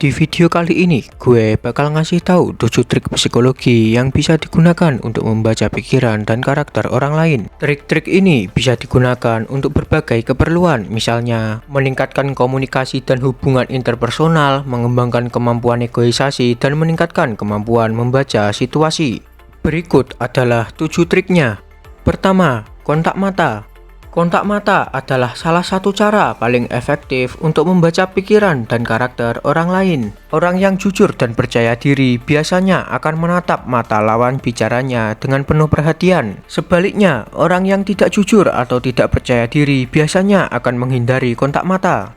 Di video kali ini, gue bakal ngasih tahu 7 trik psikologi yang bisa digunakan untuk membaca pikiran dan karakter orang lain. Trik-trik ini bisa digunakan untuk berbagai keperluan, misalnya meningkatkan komunikasi dan hubungan interpersonal, mengembangkan kemampuan negosiasi, dan meningkatkan kemampuan membaca situasi. Berikut adalah 7 triknya. Pertama, kontak mata. Kontak mata adalah salah satu cara paling efektif untuk membaca pikiran dan karakter orang lain. Orang yang jujur dan percaya diri biasanya akan menatap mata lawan bicaranya dengan penuh perhatian. Sebaliknya, orang yang tidak jujur atau tidak percaya diri biasanya akan menghindari kontak mata.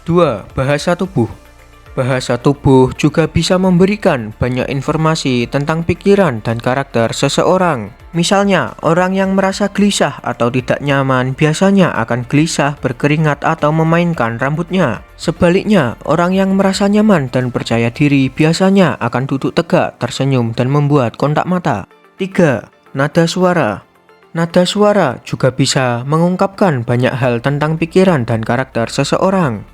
2. Bahasa tubuh. Bahasa tubuh juga bisa memberikan banyak informasi tentang pikiran dan karakter seseorang. Misalnya, orang yang merasa gelisah atau tidak nyaman biasanya akan gelisah, berkeringat, atau memainkan rambutnya. Sebaliknya, orang yang merasa nyaman dan percaya diri biasanya akan duduk tegak, tersenyum, dan membuat kontak mata. 3. Nada suara. Nada suara juga bisa mengungkapkan banyak hal tentang pikiran dan karakter seseorang.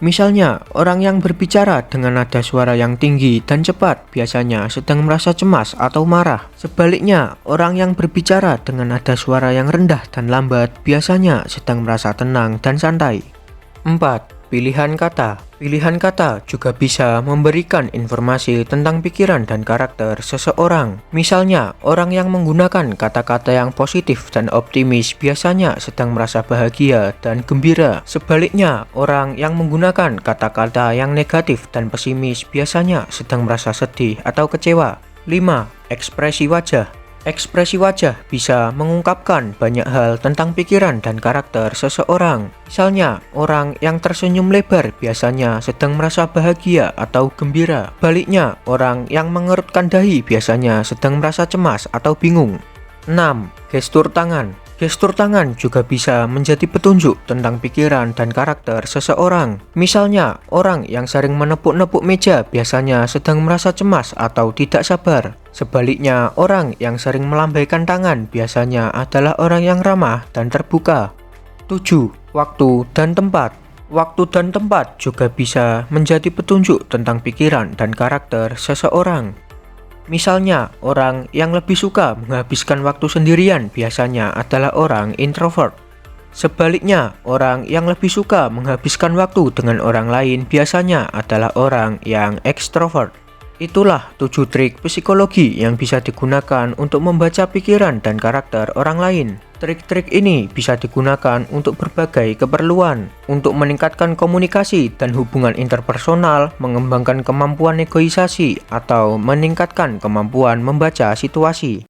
Misalnya, orang yang berbicara dengan nada suara yang tinggi dan cepat biasanya sedang merasa cemas atau marah. Sebaliknya, orang yang berbicara dengan nada suara yang rendah dan lambat biasanya sedang merasa tenang dan santai. 4. Pilihan kata. Pilihan kata juga bisa memberikan informasi tentang pikiran dan karakter seseorang. Misalnya, orang yang menggunakan kata-kata yang positif dan optimis biasanya sedang merasa bahagia dan gembira. Sebaliknya, orang yang menggunakan kata-kata yang negatif dan pesimis biasanya sedang merasa sedih atau kecewa. 5. Ekspresi wajah. Ekspresi wajah bisa mengungkapkan banyak hal tentang pikiran dan karakter seseorang. Misalnya, orang yang tersenyum lebar biasanya sedang merasa bahagia atau gembira. Baliknya, orang yang mengerutkan dahi biasanya sedang merasa cemas atau bingung. 6. Gestur tangan. Gestur tangan juga bisa menjadi petunjuk tentang pikiran dan karakter seseorang. Misalnya, orang yang sering menepuk-nepuk meja biasanya sedang merasa cemas atau tidak sabar. Sebaliknya, orang yang sering melambaikan tangan biasanya adalah orang yang ramah dan terbuka. 7. Waktu dan tempat. Waktu dan tempat juga bisa menjadi petunjuk tentang pikiran dan karakter seseorang. Misalnya, orang yang lebih suka menghabiskan waktu sendirian biasanya adalah orang introvert. Sebaliknya, orang yang lebih suka menghabiskan waktu dengan orang lain biasanya adalah orang yang ekstrovert. Itulah 7 trik psikologi yang bisa digunakan untuk membaca pikiran dan karakter orang lain. Trik-trik ini bisa digunakan untuk berbagai keperluan, untuk meningkatkan komunikasi dan hubungan interpersonal, mengembangkan kemampuan negosiasi, atau meningkatkan kemampuan membaca situasi.